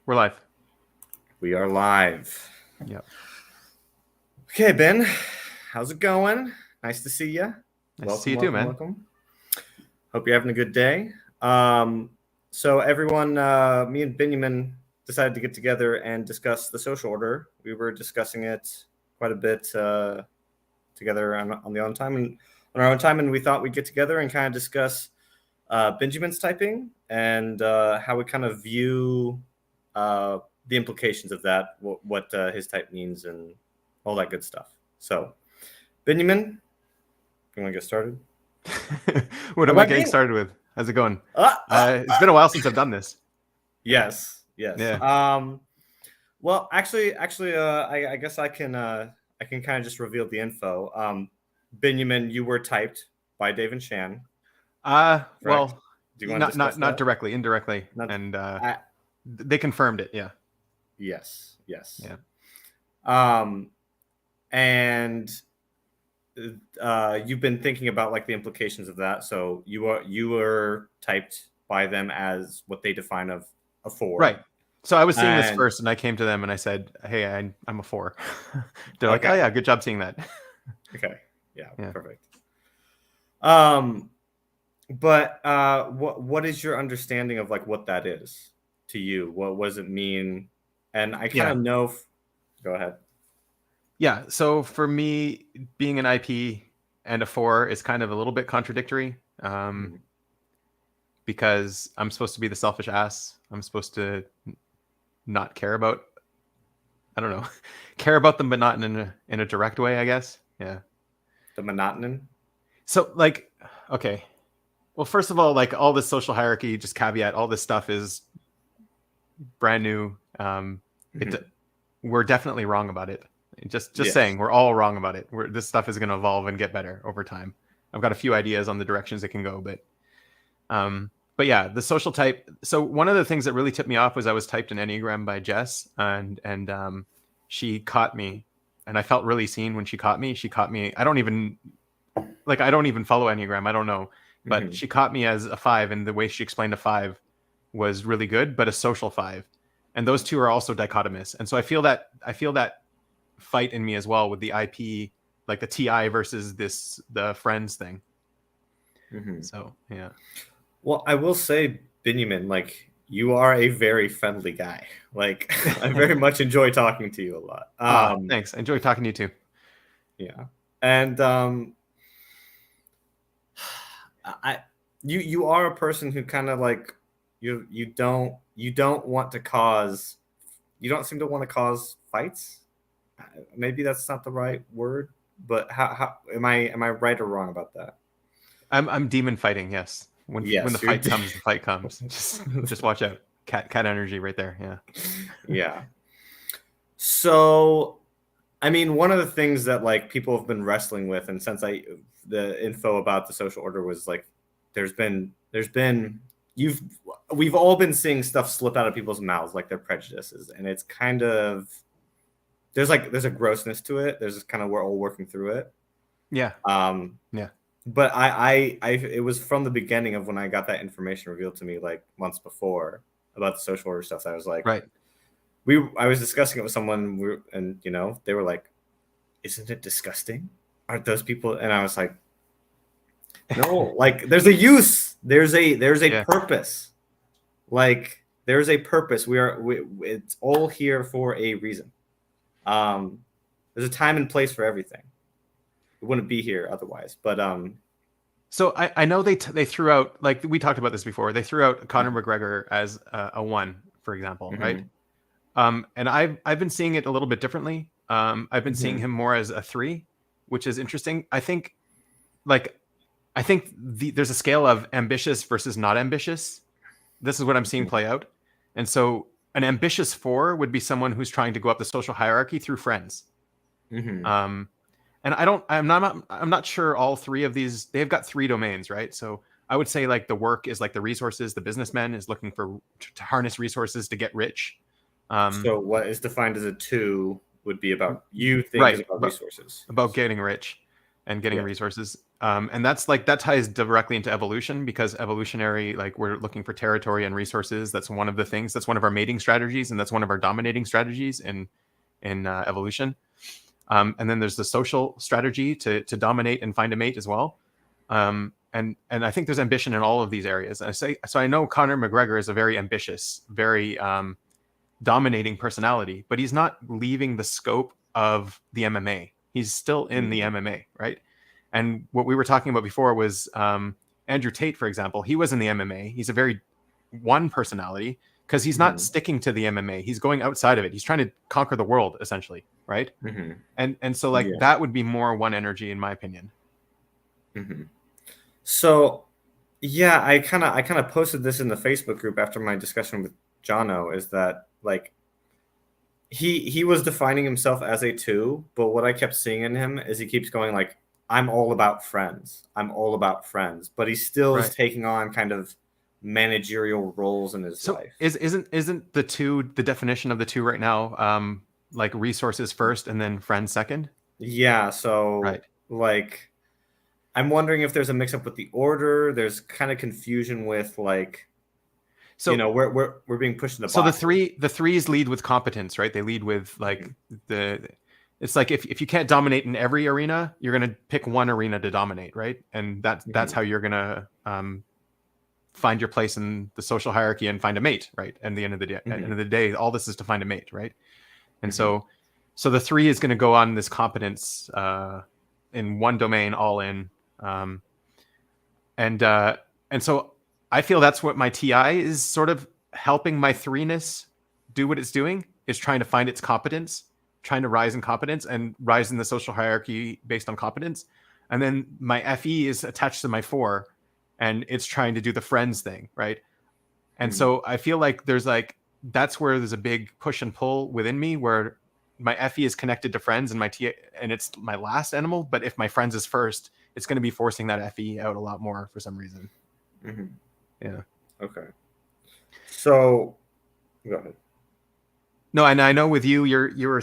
We're live. We are live. Yep. Okay, Ben, how's it going? Nice to see you. Nice to see you too, man. Welcome. Hope you're having a good day. So everyone, me and Binyamin decided to get together and discuss the social order. We were discussing it quite a bit together on our own time, and we thought we'd get together and kind of discuss Benjamin's typing and how we kind of view the implications of that, what his type means, and all that good stuff. So, Binyamin, you want to get started? What am I getting started with? How's it going? It's been a while since I've done this. Yes. Yeah. Well, actually, I guess I can kind of just reveal the info. Binyamin, you were typed by Dave and Shan. Well, do you want to not directly, indirectly, and they confirmed it. Yeah. Yes. Yeah. And you've been thinking about like the implications of that. So you were typed by them as what they define of a 4. Right. So I was seeing this first, and I came to them and I said, "Hey, I'm a 4." They're like, "Oh yeah, good job seeing that." Okay. Yeah. Perfect. But what is your understanding of like what that is to you? What does it mean? And I kind of know. Go ahead. Yeah. So for me, being an IP and a 4 is kind of a little bit contradictory, because I'm supposed to be the selfish ass. I'm supposed to not care about, I don't know, care about them, but not in a direct way, I guess. Yeah. The monotonin. So like, okay. Well, first of all, like all this social hierarchy, just caveat, all this stuff is brand new. We're definitely wrong about it. Just saying, we're all wrong about it. This stuff is going to evolve and get better over time. I've got a few ideas on the directions it can go, but yeah, the social type. So one of the things that really tipped me off was I was typed an Enneagram by Jess, and she caught me, and I felt really seen when she caught me. She caught me. I don't even follow Enneagram. I don't know, but she caught me as a 5, and the way she explained a 5 was really good, but a social 5, and those two are also dichotomous. And so I feel that fight in me as well with the IP, like the TI versus the friends thing. So yeah. Well, I will say, Binyamin, like you are a very friendly guy. Like I very much enjoy talking to you a lot. Thanks. I enjoy talking to you too. Yeah, and you are a person who kind of like you don't want to cause. You don't seem to want to cause fights. Maybe that's not the right word, but how am I right or wrong about that? I'm demon fighting. Yes. When the fight comes, the fight comes. Just watch out. Cat energy right there. Yeah. Yeah. So, I mean, one of the things that like people have been wrestling with, and since the info about the social order was like, we've all been seeing stuff slip out of people's mouths, like their prejudices, and it's kind of there's a grossness to it. There's just kind of we're all working through it. Yeah. Yeah. But I it was from the beginning of when I got that information revealed to me like months before about the social order stuff. I was like, right. I was discussing it with someone, and they were like, "Isn't it disgusting? Aren't those people?" And I was like, "No, like there's a use. There's a purpose. Like there's a purpose. It's all here for a reason. There's a time and place for everything. It wouldn't be here otherwise." But so I know they threw out, like we talked about this before. They threw out Conor McGregor as a 1, for example, right? And I've been seeing it a little bit differently. I've been seeing him more as a 3, which is interesting. I think there's a scale of ambitious versus not ambitious. This is what I'm seeing play out. And so an ambitious 4 would be someone who's trying to go up the social hierarchy through friends. And I'm not sure all 3 of these, they've got 3 domains, right? So I would say like the work is like the resources. The businessman is looking to harness resources to get rich. So what is defined as a 2 would be about you think is about resources, about getting rich and getting resources. And that's like that ties directly into evolution, because evolutionary, like we're looking for territory and resources. That's one of the things. That's one of our mating strategies, and that's one of our dominating strategies in evolution. And then there's the social strategy to dominate and find a mate as well. And I think there's ambition in all of these areas. I know Conor McGregor is a very ambitious, very dominating personality, but he's not leaving the scope of the MMA. He's still in the MMA, right? And what we were talking about before was Andrew Tate, for example. He was in the MMA. He's a very one personality because he's not sticking to the MMA. He's going outside of it. He's trying to conquer the world, essentially, right? And so like that would be more one energy, in my opinion. So, yeah, I kind of posted this in the Facebook group after my discussion with Jono. Is that like he was defining himself as a 2, but what I kept seeing in him is he keeps going like, I'm all about friends. I'm all about friends, but he still is taking on kind of managerial roles in his life. Isn't the 2 the definition of the 2 right now? Like resources first and then friends second. Yeah. So like, I'm wondering if there's a mix up with the order. There's kind of confusion with like, so we're being pushed in the box. So the threes lead with competence, right? They lead with like it's like if you can't dominate in every arena, you're gonna pick one arena to dominate, right? And that's how you're gonna find your place in the social hierarchy and find a mate, right? And the end of the day, at the end of the day, all this is to find a mate, right? And so the 3 is going to go on this competence in one domain, all in, and so I feel that's what my TI is sort of helping my 3ness do what it's doing, is trying to find its competence, trying to rise in competence and rise in the social hierarchy based on competence. And then my FE is attached to my 4, and it's trying to do the friends thing, right? And so I feel like that's where there's a big push and pull within me, where my FE is connected to friends and my TI, and it's my last animal. But if my friends is first, it's going to be forcing that FE out a lot more for some reason. Yeah. Okay. So, go ahead. No, and I know with you, you're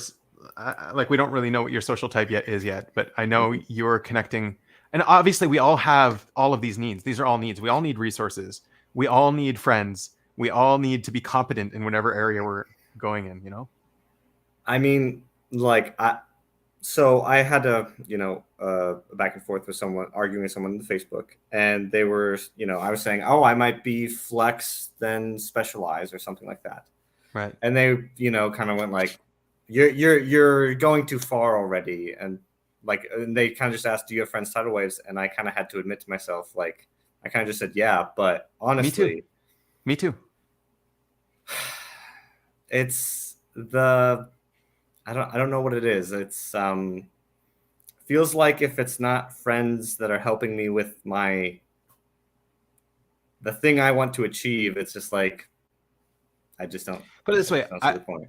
like, we don't really know what your social type is yet, but I know you're connecting. And obviously, we all have all of these needs. These are all needs. We all need resources. We all need friends. We all need to be competent in whatever area we're going in, you know? I mean, like, I had a, back and forth with someone, arguing with someone on Facebook, and they were, I was saying, oh, I might be flex, then specialize or something like that. Right. And they, kind of went like, you're going too far already. And they kind of just asked, do you have friends tidal waves? And I kind of had to admit to myself, like, I kind of just said, yeah, but honestly, me too. It's I don't know what it is. It's feels like if it's not friends that are helping me with the thing I want to achieve, it's just like I just don't. Put it this way,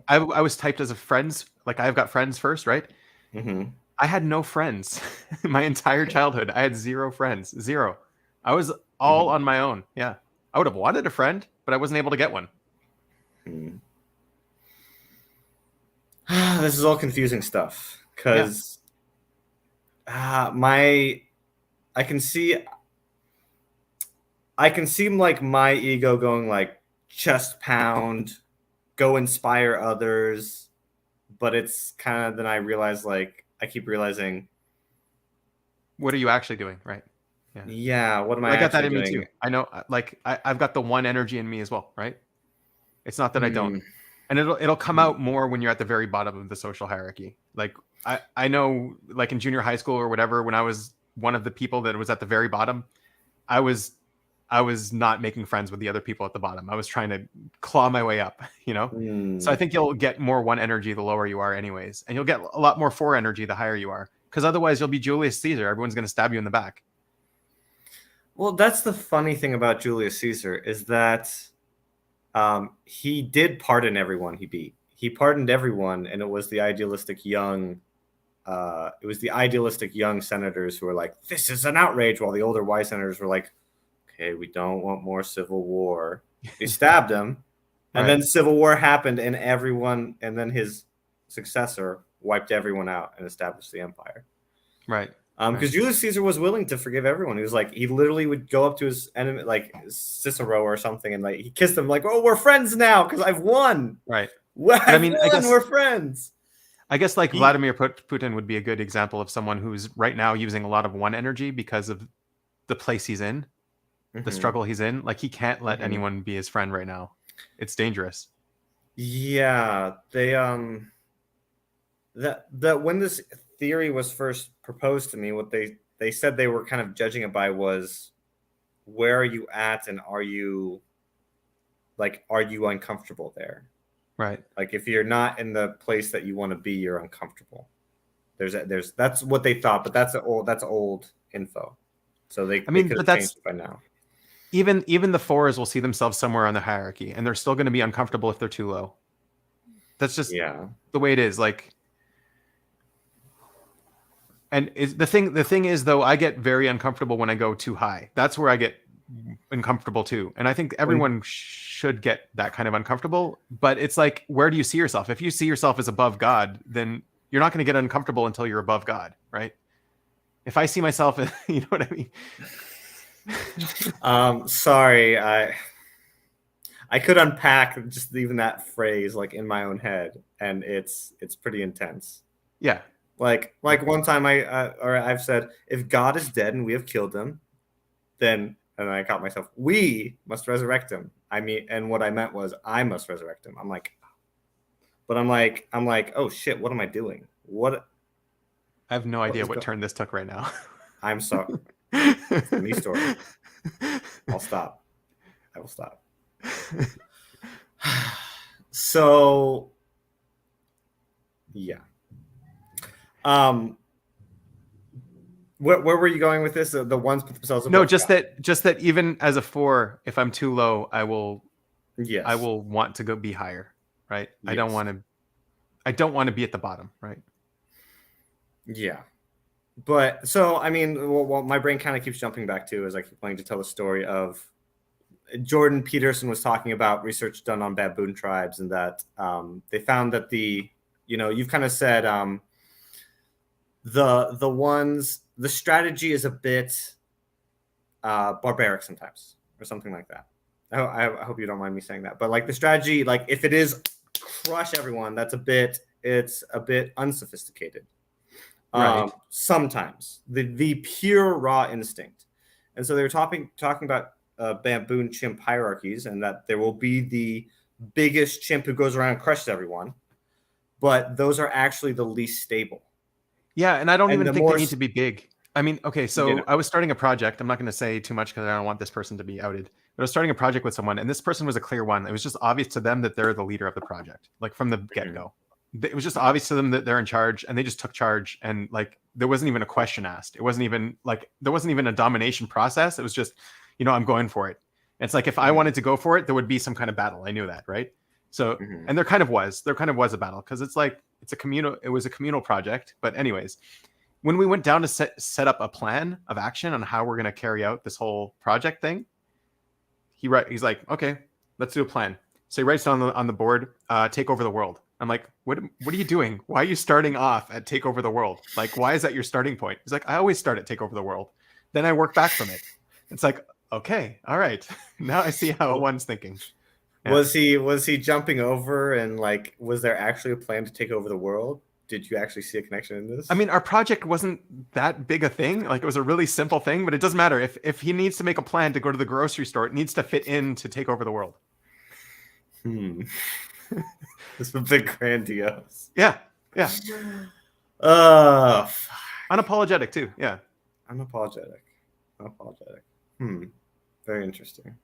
I was typed as a friends. Like, I've got friends first, right? I had no friends my entire childhood. I had 0 friends, 0. I was all on my own. Yeah, I would have wanted a friend, but I wasn't able to get one. This is all confusing stuff because I can see like my ego going like chest pound, go inspire others, but it's kind of, then I realize, like, I keep realizing, what are you actually doing, right? Yeah, what am I got that in doing? Me too. I know, like, I've got the one energy in me as well, right? It's not that I don't. And it'll come out more when you're at the very bottom of the social hierarchy. Like, I know, like, in junior high school or whatever, when I was one of the people that was at the very bottom, I was not making friends with the other people at the bottom. I was trying to claw my way up, So I think you'll get more one energy the lower you are anyways. And you'll get a lot more 4 energy the higher you are. Because otherwise you'll be Julius Caesar. Everyone's going to stab you in the back. Well, that's the funny thing about Julius Caesar, is that he did pardon everyone he beat. He pardoned everyone, and it was the idealistic young senators who were like, "This is an outrage," while the older wise senators were like, "Okay, we don't want more civil war." He stabbed him, and then civil war happened, and then his successor wiped everyone out and established the empire. Right. Because Julius Caesar was willing to forgive everyone. He was like, he literally would go up to his enemy, like Cicero or something, and like he kissed him, like, "Oh, we're friends now because I've won." Right. I mean, I guess we're friends. I guess like Vladimir Putin would be a good example of someone who's right now using a lot of one energy because of the place he's in, the struggle he's in. Like he can't let anyone be his friend right now. It's dangerous. Yeah, they that when this theory was first proposed to me, what they said they were kind of judging it by was, where are you at, and are you uncomfortable there? Right. Like if you're not in the place that you want to be, you're uncomfortable. That's what they thought, but that's old info. So they could have changed it by now. Even the fours will see themselves somewhere on the hierarchy, and they're still going to be uncomfortable if they're too low. That's just the way it is. Like, and the thing is though, I get very uncomfortable when I go too high. That's where I get uncomfortable too. And I think everyone should get that kind of uncomfortable. But it's like, where do you see yourself? If you see yourself as above God, then you're not going to get uncomfortable until you're above God, right? If I see myself, you know what I mean? Sorry, I could unpack just even that phrase like in my own head, and it's pretty intense. Yeah. Like one time I've said, if God is dead and we have killed him, then, and I caught myself, we must resurrect him. I mean, and what I meant was I must resurrect him. I'm like, oh shit, what am I doing? What? I have no idea what turn this took right now. I'm sorry. It's a me story. I'll stop. I will stop. So, yeah. Where were you going with this? The ones put themselves above just that even as a 4, if I'm too low, I will want to go be higher, right? Yes. I don't want to be at the bottom, right? Yeah. But so, I mean, well, my brain kind of keeps jumping back to as I keep wanting to tell the story of Jordan Peterson was talking about research done on baboon tribes, and that they found that you've kind of said the strategy is a bit barbaric sometimes, or something like that. I hope you don't mind me saying that, but like the strategy, like if it is crush everyone, it's a bit unsophisticated. Right. Sometimes the pure raw instinct, and so they were talking about baboon chimp hierarchies, and that there will be the biggest chimp who goes around and crushes everyone, but those are actually the least stable. Yeah, and I don't even think they need to be big. I mean, okay, so I was starting a project. I'm not going to say too much because I don't want this person to be outed. But I was starting a project with someone, and this person was a clear one. It was just obvious to them that they're the leader of the project, like from the get-go. It was just obvious to them that they're in charge, and they just took charge. And like, there wasn't even a question asked. It wasn't even like, there wasn't even a domination process. It was just, I'm going for it. And it's like, if I wanted to go for it, there would be some kind of battle. I knew that, right? So, and there kind of was a battle, because it's like, it was a communal project. But anyways, when we went down to set up a plan of action on how we're going to carry out this whole project thing, he's like, okay, let's do a plan. So he writes down on the board, take over the world. I'm like, what are you doing? Why are you starting off at take over the world? Like, why is that your starting point? He's like, I always start at take over the world. Then I work back from it. It's like, okay, all right. Now I see how one's thinking. Yeah. Was he jumping over, and like, was there actually a plan to take over the world? Did you actually see a connection in this? I mean, our project wasn't that big a thing. Like, it was a really simple thing, but it doesn't matter. If he needs to make a plan to go to the grocery store, it needs to fit in to take over the world. It's a bit grandiose. Yeah. Unapologetic too. Yeah. Unapologetic. Very interesting.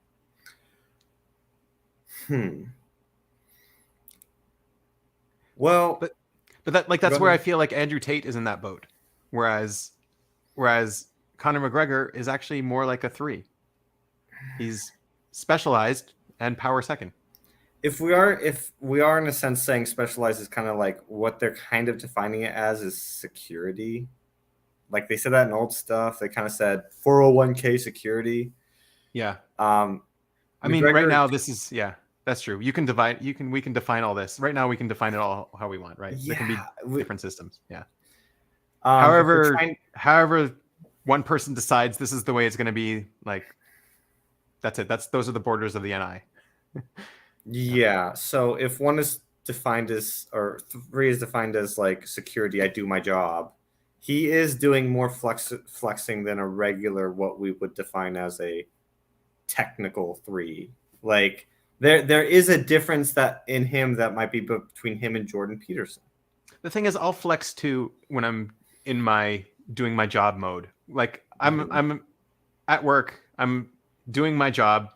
Well, but that's where I feel like Andrew Tate is in that boat, whereas Conor McGregor is actually more like a 3. He's specialized and power second. If we are in a sense saying specialized is kind of like what they're kind of defining it as is security. Like they said that in old stuff. They kind of said 401k security. Yeah. I mean, right now this is that's true. We can define all this. Right now we can define it all how we want, right? Yeah. There can be different systems. Yeah. If we're However, trying, however, one person decides this is the way it's going to be. Like, that's it. Those are the borders of the NI. yeah. So if one is defined as, or three is defined as like security, I do my job. He is doing more flexing than a regular, what we would define as a technical three. Like there is a difference that in him that might be between him and Jordan Peterson. The thing is, I'll flex too when I'm in my doing my job mode. Like I'm at work, I'm doing my job.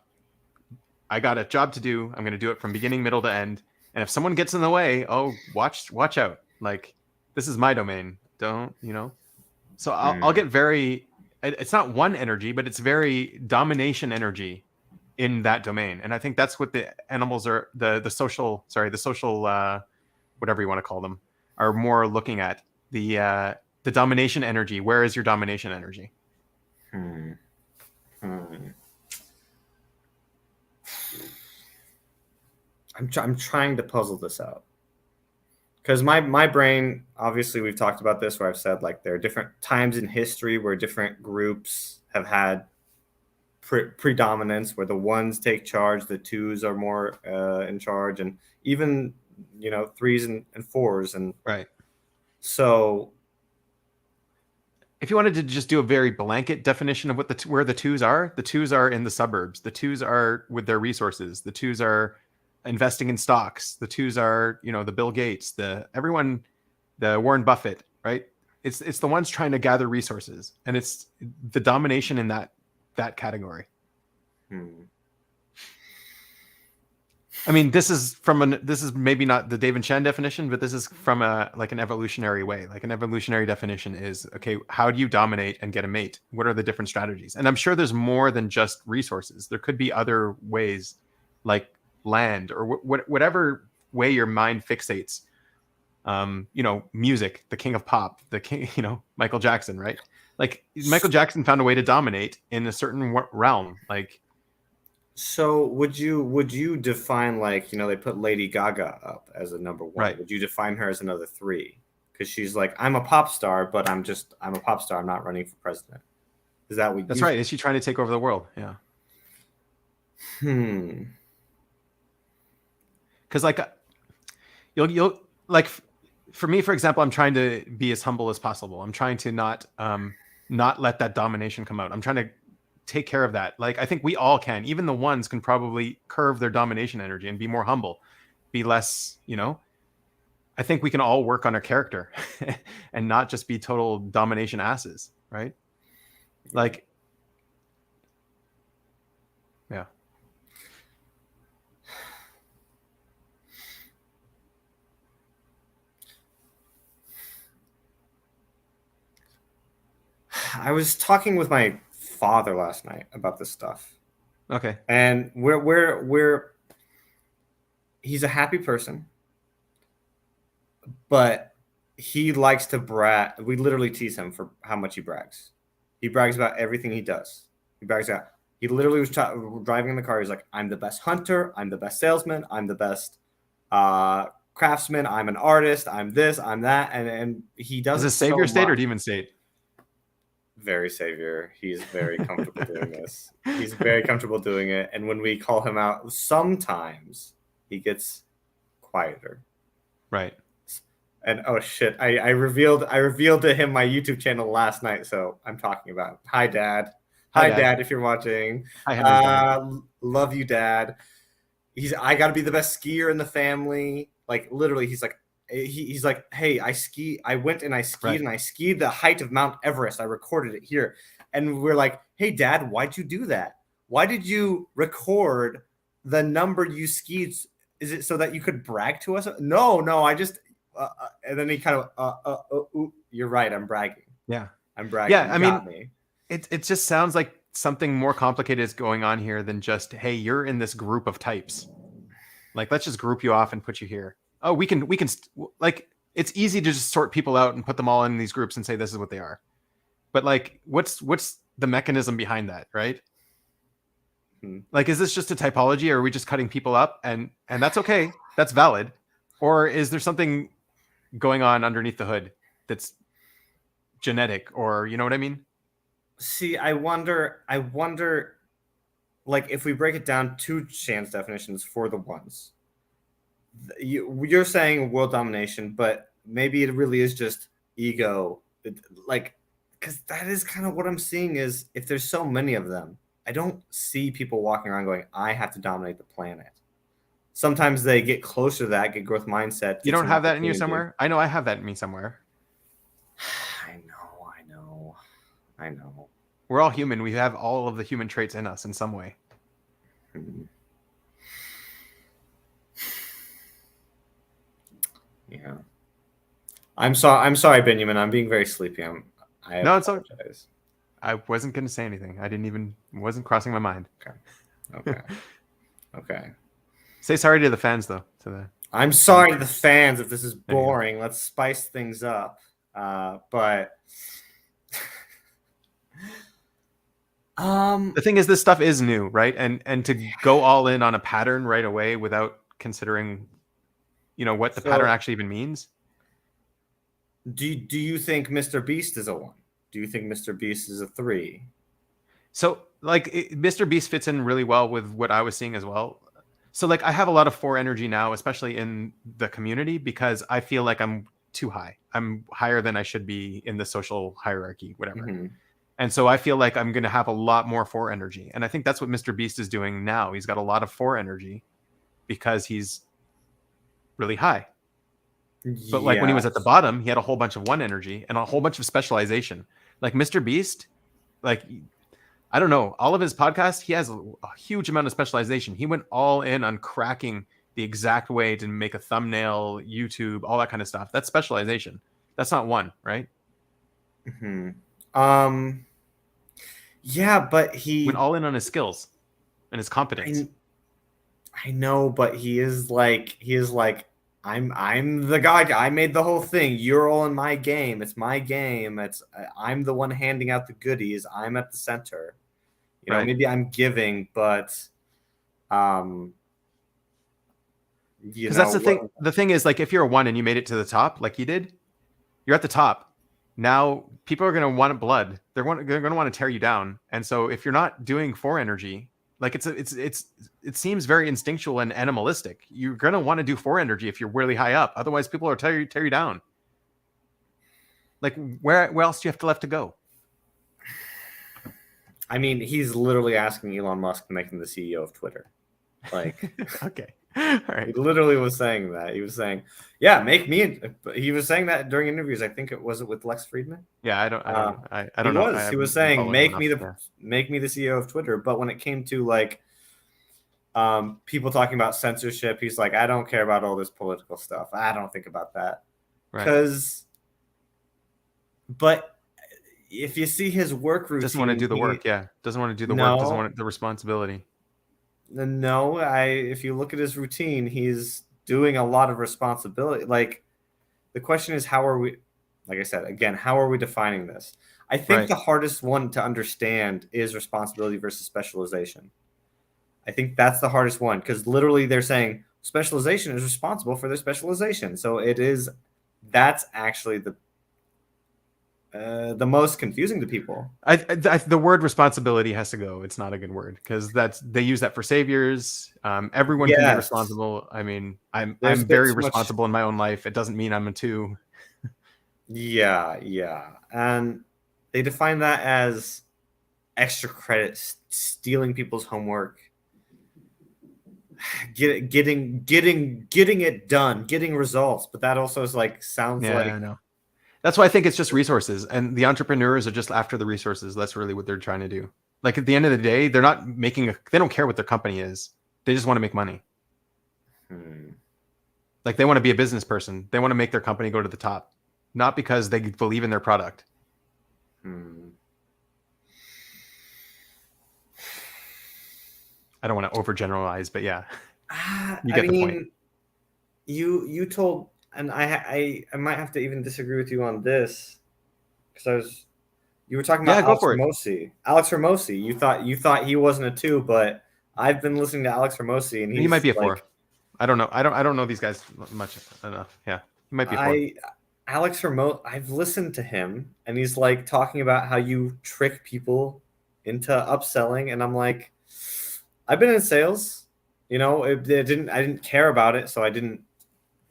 I got a job to do. I'm going to do it from beginning, middle to end. And if someone gets in the way, oh, watch out. Like, this is my domain. Don't, you know? So I'll get very, it's not one energy, but it's very domination energy in that domain. And I think that's what the animals are, the social, whatever you want to call them, are more looking at. The domination energy. Where is your domination energy? I'm trying to puzzle this out because my brain, obviously we've talked about this where I've said like there are different times in history where different groups have had predominance, where the ones take charge, the twos are more in charge, and even threes and fours, and right. So if you wanted to just do a very blanket definition of what where the twos are in the suburbs. The twos are with their resources. The twos are investing in stocks. The twos are, the Bill Gates, the Warren Buffett, right? It's the ones trying to gather resources, and it's the domination in that category. I mean, this is maybe not the David Chan definition, but this is from an evolutionary way. Like an evolutionary definition is, okay, how do you dominate and get a mate? What are the different strategies? And I'm sure there's more than just resources. There could be other ways, like land or whatever way your mind fixates. Music, the king of pop, the king, Michael Jackson, right? Like Michael Jackson found a way to dominate in a certain realm. Like, so would you define, like, they put Lady Gaga up as a number one? Right. Would you define her as another three? Because she's like, I'm a pop star, but I'm a pop star. I'm not running for president. Is that what? That's right. Is she trying to take over the world? Yeah. Because like, you'll like, for me, for example, I'm trying to be as humble as possible. I'm trying to not let that domination come out. I'm trying to take care of that. Like, I think we all can. Even the ones can probably curve their domination energy and be more humble, be less, I think we can all work on our character and not just be total domination asses, right? Like, yeah. I was talking with my father last night about this stuff. Okay. And he's a happy person, but he likes to brag. We literally tease him for how much he brags. He brags about everything he does. He literally was driving in the car. He's like, I'm the best hunter. I'm the best salesman. I'm the best craftsman. I'm an artist. I'm this, I'm that. And he does. Is it savior state or demon state? Very savior. He's very comfortable doing this. He's very comfortable doing it. And when we call him out, sometimes he gets quieter. Right. And oh shit, I revealed to him my YouTube channel last night, so I'm talking about. Hi, Dad. Hi, Dad, if you're watching. Hi, love you, Dad. I got to be the best skier in the family. Like literally, he's like, hey, I went and I skied, right, and I skied the height of Mount Everest. I recorded it here. And we're like, hey, Dad, why'd you do that? Why did you record the number you skied? Is it so that you could brag to us? No, I just, and then he kind of, you're right. I'm bragging. Yeah. I'm bragging. Yeah. I mean, it just sounds like something more complicated is going on here than just, hey, you're in this group of types. Like, let's just group you off and put you here. Oh, we can like, it's easy to just sort people out and put them all in these groups and say this is what they are. But like, what's the mechanism behind that, right? Like, is this just a typology, or are we just cutting people up and that's okay, that's valid, or is there something going on underneath the hood that's genetic, or you know what I mean? See, I wonder, like, if we break it down to Shan's definitions for the ones, you're saying world domination, but maybe it really is just ego. Like, because that is kind of what I'm seeing is if there's so many of them, I don't see people walking around going, I have to dominate the planet. Sometimes they get closer to that, get growth mindset. You don't have that in you somewhere? I know I have that in me somewhere. I know. We're all human. We have all of the human traits in us in some way. Yeah. I'm sorry, Binyamin. I'm being very sleepy. No, it's okay. I wasn't going to say anything. Wasn't crossing my mind. Okay. Say sorry to the fans, though. I'm sorry to the fans if this is boring. Let's spice things up. But the thing is, this stuff is new, right? And to go all in on a pattern right away without considering, what the pattern actually even means. Do you think Mr. Beast is a 1? Do you think Mr. Beast is a 3? So, Mr. Beast fits in really well with what I was seeing as well. So, I have a lot of 4 energy now, especially in the community, because I feel like I'm too high. I'm higher than I should be in the social hierarchy, whatever. Mm-hmm. And so I feel like I'm going to have a lot more 4 energy. And I think that's what Mr. Beast is doing now. He's got a lot of 4 energy because he's really high. But when he was at the bottom, he had a whole bunch of 1 energy and a whole bunch of specialization. Like Mr. Beast, I don't know, all of his podcasts, he has a huge amount of specialization. He went all in on cracking the exact way to make a thumbnail, YouTube, all that kind of stuff. That's specialization. That's not 1, right? Mm-hmm. Yeah, but he went all in on his skills and his competence. I know, but he is like I'm the guy. I made the whole thing. You're all in my game. It's my game. I'm the one handing out the goodies. I'm at the center. Maybe I'm giving, but because that's the thing. The thing is, if you're a 1 and you made it to the top, like you did, you're at the top. Now people are going to want blood. They're going to want to tear you down. And so if you're not doing 4 energy, it seems very instinctual and animalistic. You're going to want to do 4 energy if you're really high up. Otherwise, people are tear you down. Where else do you have left to go? I mean, he's literally asking Elon Musk to make him the CEO of Twitter. Okay. All right. He literally was saying that. He was saying, "Yeah, make me." He was saying that during interviews. I think it was with Lex Friedman. Yeah, I don't know. He was saying, "Make me the CEO of Twitter." But when it came to people talking about censorship, he's like, "I don't care about all this political stuff. I don't think about that." But if you see his work routine, doesn't want to do the work. Yeah, doesn't want to do the work. Doesn't want the responsibility. No, if you look at his routine, he's doing a lot of responsibility. The question is, how are we? Like I said, again, how are we defining this? I think the hardest one to understand is responsibility versus specialization. I think that's the hardest one because literally they're saying specialization is responsible for their specialization. So that's actually the most confusing to people. The word responsibility has to go. It's not a good word because they use that for saviors. Everyone can be responsible. I mean, I'm very responsible in my own life. It doesn't mean I'm a 2. Yeah, and they define that as extra credit, stealing people's homework, getting it done, getting results. But that also is sounds like. I know. That's why I think it's just resources, and the entrepreneurs are just after the resources. That's really what they're trying to do. At the end of the day, they're not making they don't care what their company is. They just want to make money. They want to be a business person. They want to make their company go to the top, not because they believe in their product. I don't want to overgeneralize, but yeah, you get the point. You told. And I might have to even disagree with you on this because you were talking about Alex Hormozi. Alex Hormozi, you thought he wasn't a 2, but I've been listening to Alex Hormozi and he might be a 4. I don't know. I don't know these guys much enough. Yeah, he might be a 4. Alex Remote, I've listened to him, and he's like talking about how you trick people into upselling, and I'm like, I've been in sales, I didn't care about it, so I didn't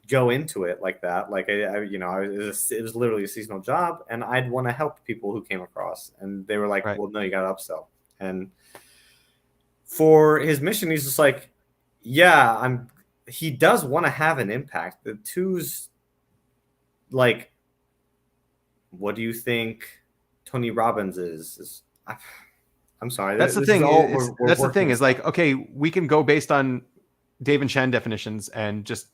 go into it like that. Like it was literally a seasonal job, and I'd want to help people who came across, and they were like, Right. well, no, you got to upsell. And for his mission, he's just like, yeah, he does want to have an impact. The two's like, what do you think Tony Robbins is? I'm sorry. That's the This is thing. all That's the working thing is with like, stuff. okay, we can go based on Dave and Shen definitions and just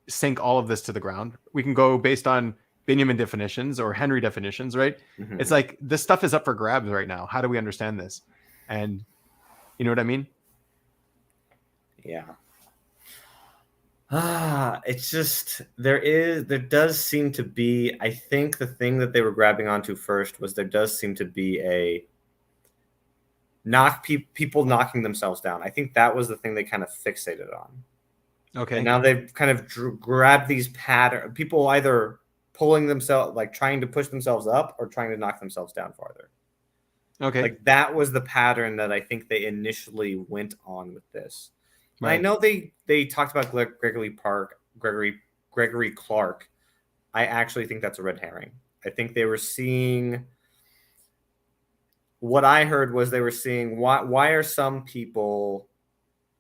sink all of this to the ground. We can go based on Binyamin definitions or Henry definitions, right? Mhm. It's like this stuff is up for grabs right now. How do we understand this? And you know what I mean? Yeah. It's just there does seem to be, I think the thing that they were grabbing onto first was there does seem to be a people knocking themselves down. I think that was the thing they kind of fixated on. Okay. And now they've kind of grabbed these patterns, people either pulling themselves, like trying to push themselves up or trying to knock themselves down farther. Okay. Like that was the pattern that I think they initially went on with this. Right. I know they talked about Gregory Clark. I actually think that's a red herring. I think they were seeing, what I heard was they were seeing why are some people,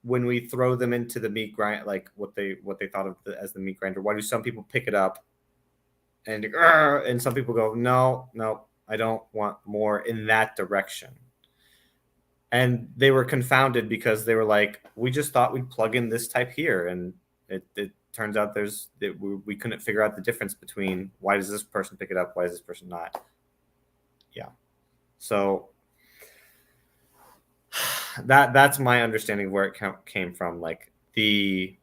when we throw them into the meat grind, like what they thought of as the meat grinder, why do some people pick it up and some people go, no, I don't want more in that direction. And they were confounded because they were like, we just thought we'd plug in this type here. And it turns out we couldn't figure out the difference between why does this person pick it up, why does this person not. Yeah. So that's my understanding of where it came from. Like the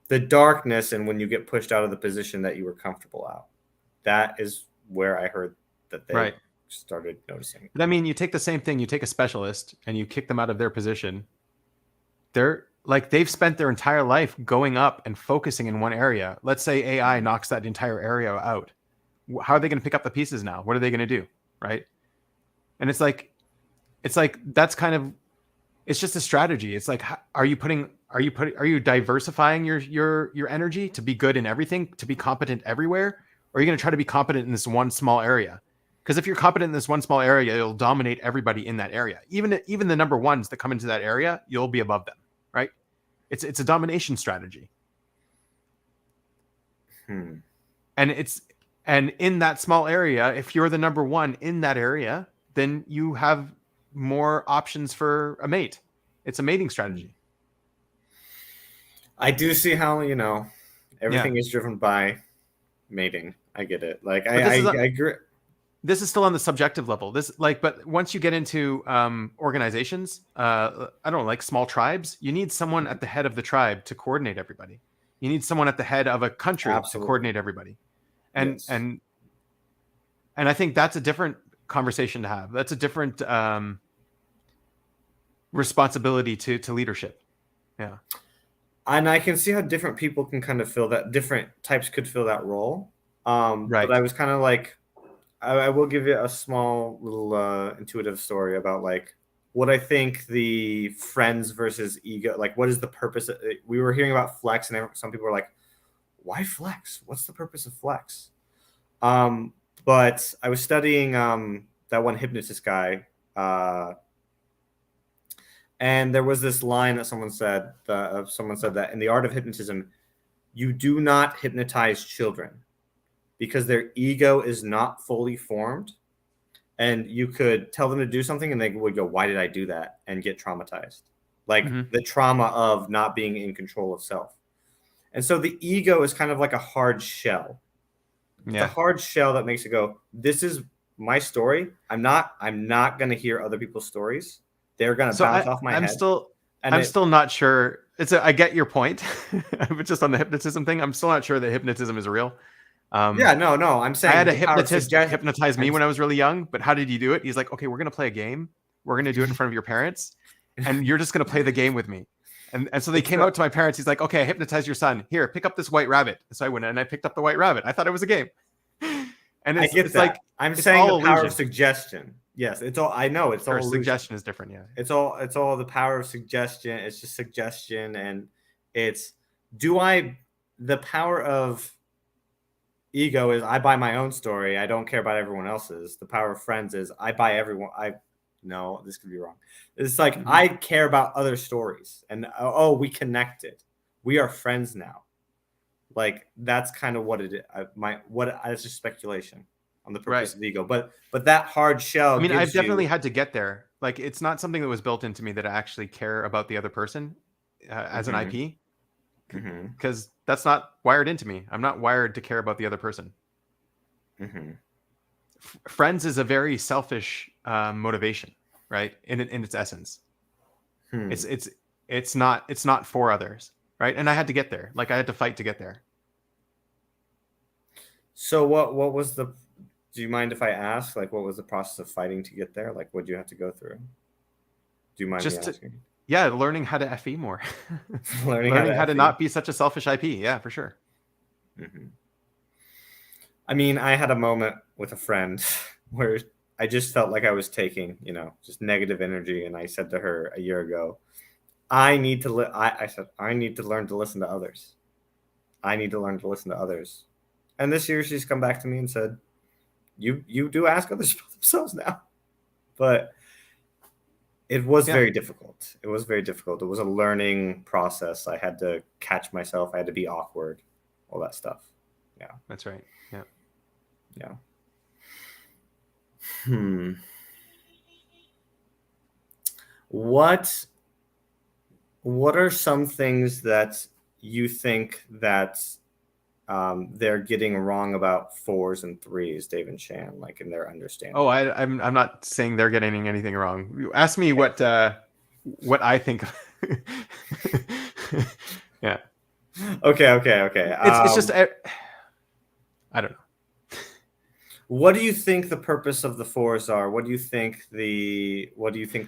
darkness, and when you get pushed out of the position that you were comfortable out, that is where I heard that they started noticing. But I mean, you take the same thing, you take a specialist and you kick them out of their position. They're like, they've spent their entire life going up and focusing in one area. Let's say AI knocks that entire area out. How are they going to pick up the pieces now? What are they going to do? Right. And it's like that's kind of, it's just a strategy. It's like, are you diversifying your energy to be good in everything, to be competent everywhere? Or are you going to try to be competent in this one small area? Because if you're competent in this one small area, it'll dominate everybody in that area. Even the number ones that come into that area, you'll be above them, right? It's a domination strategy. And in that small area, if you're the number one in that area, then you have more options for a mate. It's a mating strategy. I do see how, everything is driven by mating. I get it. Like I agree. This is still on the subjective level. But once you get into organizations, I don't know, like small tribes, you need someone at the head of the tribe to coordinate everybody. You need someone at the head of a country to coordinate everybody. And yes. and I think that's a different conversation to have. That's a different responsibility to leadership. Yeah. And I can see how different people can kind of fill that, different types could fill that role. Right. But I was kind of like, I will give you a small little intuitive story about like what I think the friends versus ego, like what is the purpose? We were hearing about flex, and some people were like, why flex? What's the purpose of flex? But I was studying that one hypnotist guy, and there was this line that someone said that in the art of hypnotism, you do not hypnotize children because their ego is not fully formed. And you could tell them to do something and they would go, why did I do that? And get traumatized. Like the trauma of not being in control of self. And so the ego is kind of like a hard shell. Yeah. The hard shell that makes it go, this is my story. I'm not going to hear other people's stories. They're going to bounce off my head. I'm still not sure. I get your point, but just on the hypnotism thing, I'm still not sure that hypnotism is real. No. I'm saying I had a hypnotist hypnotize me when I was really young, but how did he do it? He's like, okay, we're going to play a game. We're going to do it in front of your parents, and you're just going to play the game with me. And so they came out to my parents. He's like, okay, I hypnotized your son. Here, pick up this white rabbit. So I went in and I picked up the white rabbit. I thought it was a game. And I get it's that. like I'm it's saying all the power of illusion. suggestion. Yes, it's all. I know it's all Or illusion. suggestion is different. Yeah. It's all the power of suggestion. It's just suggestion, and it's do I the power of ego is I buy my own story. I don't care about everyone else's. The power of friends is I buy everyone. I no, this could be wrong. It's like I care about other stories, and oh, we connected. We are friends now. Like that's kind of what it is. It's just speculation on the purpose Right. of ego. But that hard shell I mean, I've gives definitely you. had to get there. Like, it's not something that was built into me that I actually care about the other person as an Mhm, IP, mhm, because that's not wired into me. I'm not wired to care about the other person. mhm. Friends is a very selfish motivation, right? In its essence, Hmm. it's not for others, right? And I had to get there. Like, I had to fight to get there. So what was the? Do you mind if I ask? Like, what was the process of fighting to get there? Like, what did you have to go through? Do you mind me Just to, asking? yeah, learning how to FE more, Learning how learning to how to FE. not be such a selfish IP. Yeah, for sure. Mhm. I mean, I had a moment with a friend where I just felt like I was taking, just negative energy, and I said to her a year ago, I need to. I said I need to learn to listen to others. I need to learn to listen to others. And this year, she's come back to me and said, "You do ask others about themselves now," but it was Yeah, very difficult. It was very difficult. It was a learning process. I had to catch myself. I had to be awkward, all that stuff. Yeah, that's right. Yeah. yeah. Hmm. What What are some things that you think that they're getting wrong about fours and threes, Dave and Shan, like in their Oh, understanding? I'm not saying they're getting anything wrong. You ask me what I think. Yeah, Okay, okay, okay. it's just I don't know. What do you think the purpose of the fours are? What do you think the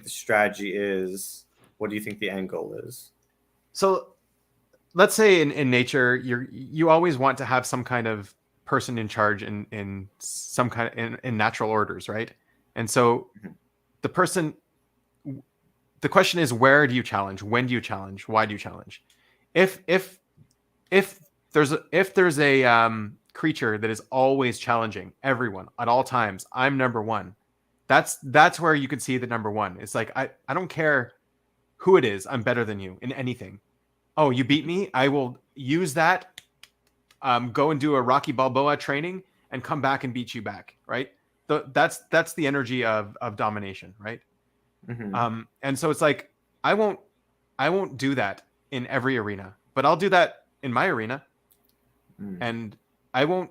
strategy is? What do you think the end goal is? So let's say in nature, you always want to have some kind of person in charge in some kind of in natural orders, right? And so Mhm. the person, the question is, where do you challenge? When do you challenge? Why do you challenge? If if if there's a creature that is always challenging everyone at all times, I'm number one. That's where you could see the number one. It's like I don't care who it is. I'm better than you in anything. Oh, you beat me. I will use that. Go and do a Rocky Balboa training and come back and beat you back. Right. That's the energy of domination. Right. Mhm. And so it's like I won't I won't do that in every arena, but I'll do that in my arena, Mm. and I won't.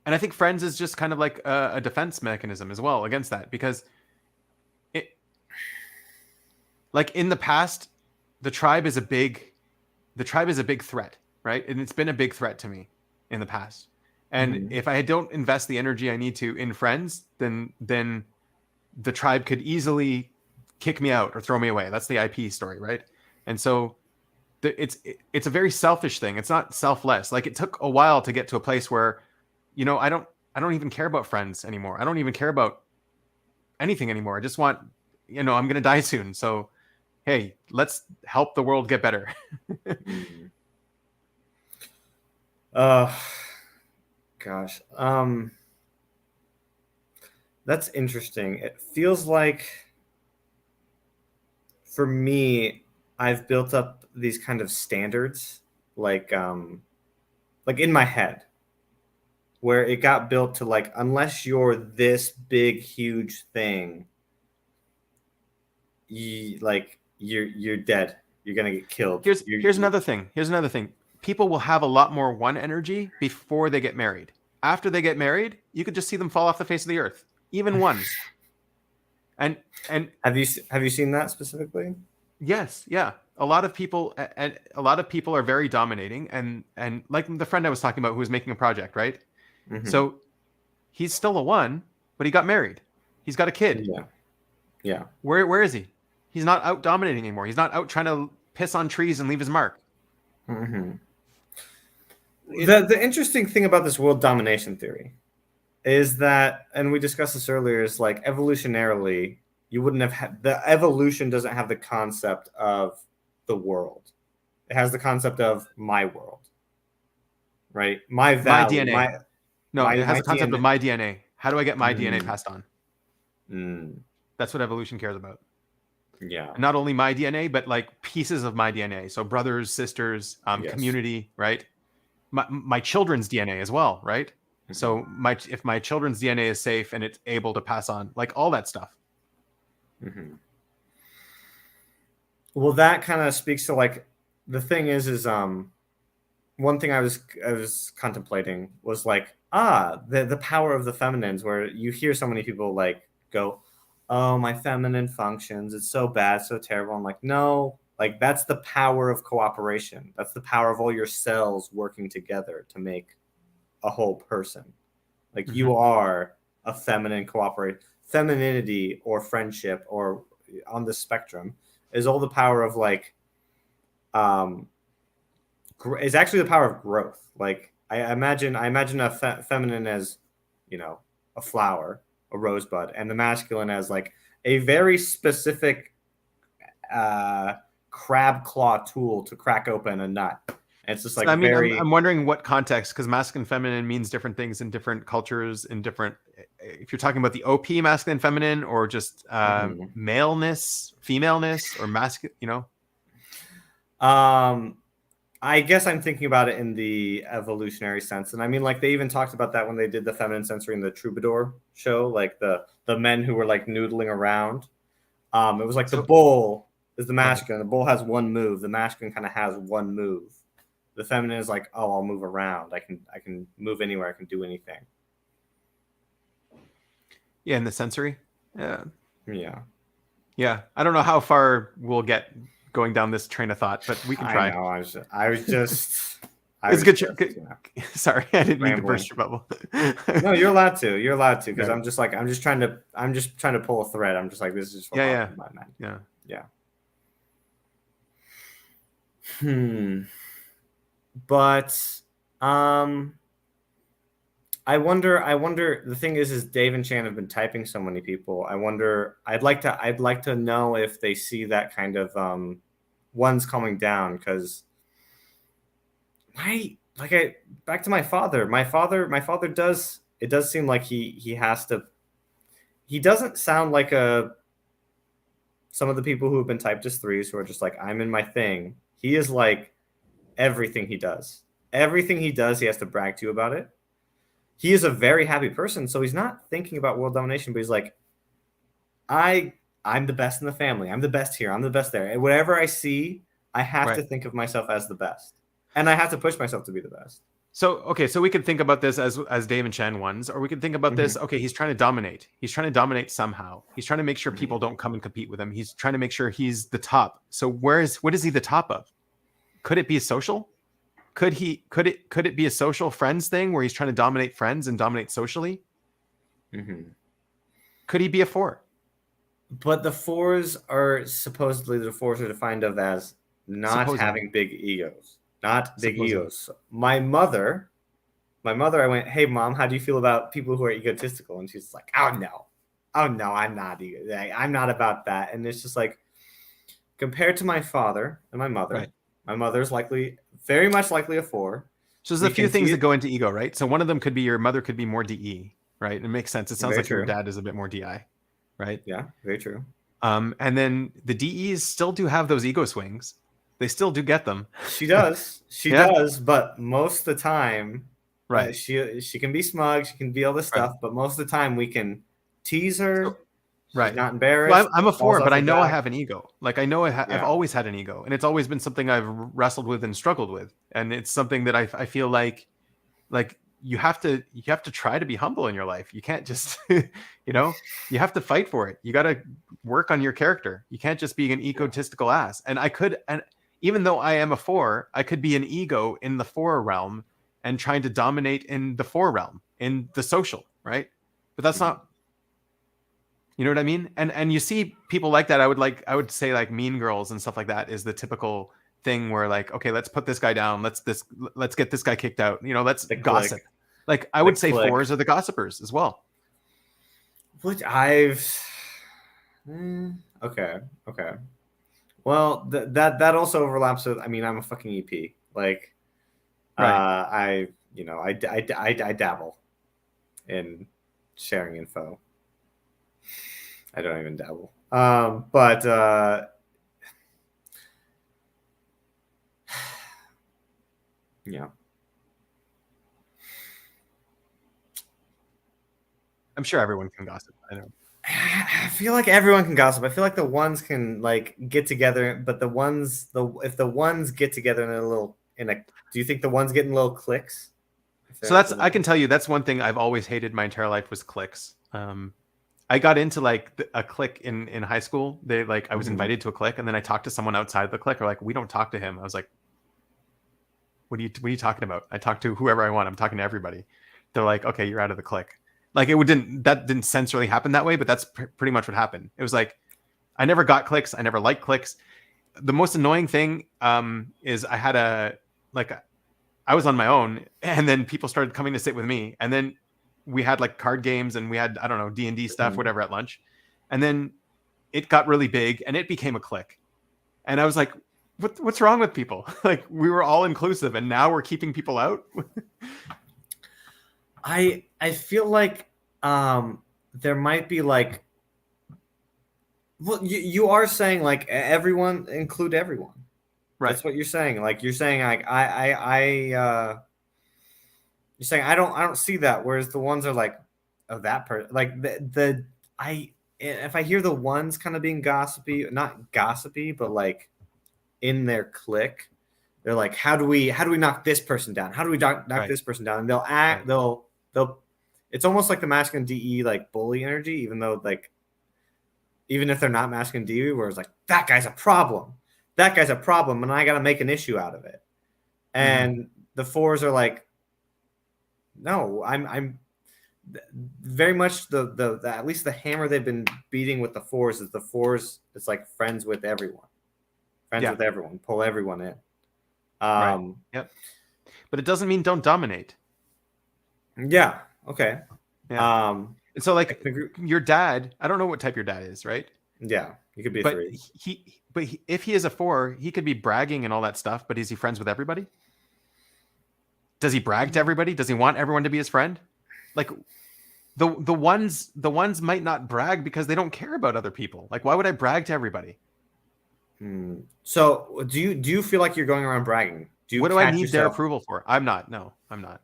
And I think friends is just kind of like a defense mechanism as well against that, because it, like in the past, the tribe is a big the tribe is a big threat, right? And it's been a big threat to me in the past. And Mhm. if I don't invest the energy I need to in friends, then the tribe could easily kick me out or throw me away. That's the IP story, right? And so it's a very selfish thing. It's not selfless. Like, it took a while to get to a place where, I don't even care about friends anymore. I don't even care about anything anymore. I just want, I'm gonna die soon. So hey, let's help the world get better. Mm. Uh, gosh. That's interesting. It feels like for me, I've built up these kind of standards, like in my head, where it got built to like, unless you're this big, huge thing, you're dead. You're gonna get killed. Here's another thing. Here's another thing. People will have a lot more one energy before they get married. After they get married, you could just see them fall off the face of the earth. Even ones. And Have you seen that specifically? yes, yeah. A lot of people are very dominating, and like the friend I was talking about who was making a project, right? Hmm. So he's still a one, but he got married. He's got a kid. Yeah, yeah. Where is he? He's not out dominating anymore. He's not out trying to piss on trees and leave his mark. Hmm. The interesting thing about this world domination theory is that, and we discussed this earlier, is like evolutionarily, you wouldn't have had the evolution doesn't have the concept of the world. It has the concept of my world, right? My My valley, DNA. No, it has my a concept of my DNA. How do I get my DNA Mm, passed on? mm, That's what evolution cares about. yeah. And not only my DNA, but like pieces of my DNA. So brothers, sisters, Yes. community, right? My children's DNA as well, right? Mhm, So if my children's DNA is safe and it's able to pass on, like all that stuff. mhm. Well, that kind of speaks to like the thing is one thing I was contemplating was like the power of the feminines, where you hear so many people like go, oh, my feminine functions, it's so bad, so terrible. I'm like, no, like that's the power of cooperation, that's the power of all your cells working together to make a whole person. Like you Mm-hmm. are a feminine cooperate femininity or friendship or on the spectrum is all the power of like um is actually the power of growth. Like I imagine a feminine as, you know, a flower, a rosebud, and the masculine as like a very specific uh, crab claw tool to crack open a nut. And it's just So like I mean, I'm very wondering what context, because masculine, feminine means different things in different cultures, in different. If you're talking about the OP, masculine, feminine, or just mhm. maleness, femaleness, or masculine, um I guess I'm thinking about it in the evolutionary sense. And I mean, like they even talked about that when they did the feminine sensory in the Troubadour show, like the men who were like noodling around. It was like the So bull is the go ahead. masculine. The bull has one move. The masculine kind of has one move. The feminine is like, oh, I'll move around. I can move anywhere. I can do anything. Yeah, in the sensory. Yeah, Yeah, yeah. I don't know how far we'll get going down this train of thought, but we can I try. know. I It's was good. just, you know, Sorry, I didn't mean to rambling. burst your bubble. No, you're allowed to. You're allowed to, because Yeah, I'm just trying to pull a thread. I'm just like, this is just what yeah, popped yeah, in my mind. yeah. Yeah. Hmm. But um I wonder the thing is Dave and Chan have been typing so many people. I wonder I'd like to know if they see that kind of ones coming down, because my like I back to my father. My father does, it does seem like he has to, he doesn't sound like a some of the people who have been typed as threes who are just like, I'm in my thing. He is like everything he does. Everything he does, he has to brag to you about it. He is a very happy person, so he's not thinking about world domination, but he's like, I'm the best in the family. I'm the best here. I'm the best there. And whatever I see, I have to Right. think of myself as the best, and I have to push myself to be the best. So okay, so we could think about this as Dave and Chen ones, or we could think about this. Mm-hmm. Okay, he's trying to dominate. He's trying to dominate somehow. He's trying to make sure Mm-hmm. people don't come and compete with him. He's trying to make sure he's the top. So what is he the top of? Could it be social? Could it be a social friends thing where he's trying to dominate friends and dominate socially? Mm-hmm. Could he be a four? But the fours are defined of as not Supposedly. having big egos, not big Supposedly. egos. My mother, I went, hey mom, how do you feel about people who are egotistical? And she's like, oh no, I'm not I'm not about that. And it's just like, compared to my father and Right. my mother's likely, very much likely a four. So there's We a few can things see that it. go into ego, right? So one of them could be your mother could be more DE, right? It makes sense. It sounds Very like your true. dad is a bit more DI, right? Yeah, very true. And then the DEs still do have those ego swings. They still do get them. She does. She Yeah. does, but most of the time, Right. she can be smug, she can be all this Right. stuff, but most of the time we can tease So her. She's right. not So embarrassed. I'm a Falls four, but off I her know I back. have an ego. Like I know I've Yeah. always had an ego, and it's always been something I've wrestled with and struggled with, and it's something that I feel like you have to try to be humble in your life. You can't just you have to fight for it. You got to work on your character. You can't just be an egotistical ass. And even though I am a four, I could be an ego in the four realm and trying to dominate in the four realm in the social, right? But that's Mhm. not, you know what I mean? And you see people like that. I would say like Mean Girls and stuff like that is the typical thing where like, okay, let's put this guy down. Let's get this guy kicked out. Let's The gossip. click. Like I The would say click. 4s are the gossipers as well. Which okay. Well, that also overlaps with. I mean, I'm a fucking EP. Like, Right. I dabble in sharing info. I don't even dabble. But yeah. I'm sure everyone can gossip. I know. I feel like everyone can gossip. I feel like the ones can like get together, but if the ones get together do you think the ones get in little cliques? So I can tell you that's one thing I've always hated my entire life was cliques. I got into like a clique in high school. I was invited to a clique, and then I talked to someone outside the clique. Or like, we don't talk to him. I was like, what are you talking about? I talk to whoever I want. I'm talking to everybody. They're like, okay, you're out of the clique. Like that didn't sensorily happen that way, but that's pretty much what happened. It was like, I never got cliques. I never liked cliques. The most annoying thing is I was on my own, and then people started coming to sit with me, and then we had like card games, and we had, I don't know, D&D stuff, whatever, at lunch, and then it got really big, and it became a clique, and I was like, what's wrong with people? Like, we were all inclusive, and now we're keeping people out. I feel like there might be like, well, you are saying like everyone include everyone. Right. That's what you're saying. Like, you're saying like you're saying I don't see that. Whereas the ones are like, oh, that person, like if I hear the ones kind of being gossipy, not gossipy, but like in their clique, they're like, how do we knock this person down? How do we knock this person down? And they'll act, they'll it's almost like the masculine DE like bully energy, even if they're not masculine DE, where it's like, that guy's a problem, and I got to make an issue out of it. And the 4s are like, no, I'm very much the at least the hammer they've been beating with the 4s is the 4s. It's like friends with everyone, pull everyone in. Right. Yep. But it doesn't mean don't dominate. Yeah. Okay. Yeah. So like your dad, I don't know what type your dad is, right? Yeah, he could be a 3. But if he is a 4, he could be bragging and all that stuff. But is he friends with everybody? Does he brag to everybody? Does he want everyone to be his friend? Like the ones might not brag because they don't care about other people. Like, why would I brag to everybody? So do you feel like you're going around bragging? What do I need their approval for? I'm not. No, I'm not.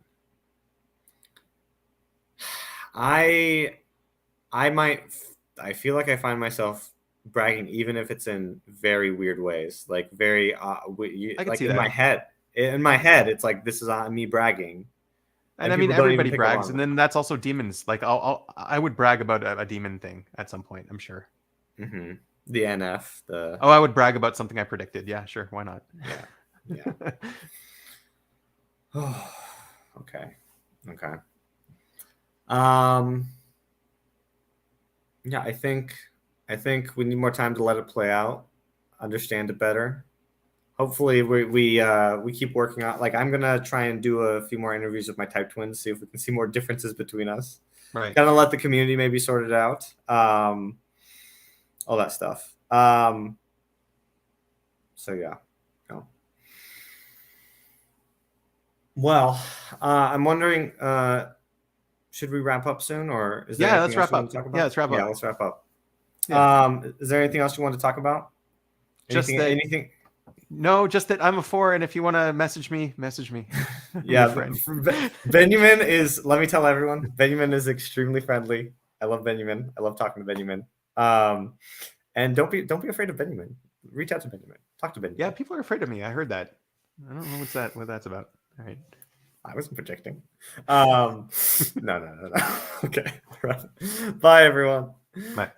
I feel like I find myself bragging, even if it's in very weird ways, like very like in my head. In my head, it's like, this is on me bragging. And I mean, everybody brags, and then that's also demons. Like I would brag about a demon thing at some point, I'm sure. The NF. I would brag about something I predicted. Yeah, sure, why not? Yeah. Oh, okay. Yeah, I think we need more time to let it play out, understand it better. Hopefully we keep working on, like, I'm gonna try and do a few more interviews with my type twins, see if we can see more differences between us. Right. Kind of let the community maybe sort it out. All that stuff. So yeah. Well, I'm wondering, should we wrap up soon, or is there let's wrap up. Yeah, let's wrap up. Yeah, let's wrap up. Yeah. Is there anything else you want to talk about? Anything? No, just that I'm a 4, and if you want to message me. Yeah, Binyamin is. Let me tell everyone, Binyamin is extremely friendly. I love Binyamin. I love talking to Binyamin. And don't be afraid of Binyamin. Reach out to Binyamin. Talk to Binyamin. Yeah, people are afraid of me. I heard that. I don't know what that's about. All right. I wasn't projecting. No. Okay. Bye, everyone. Bye.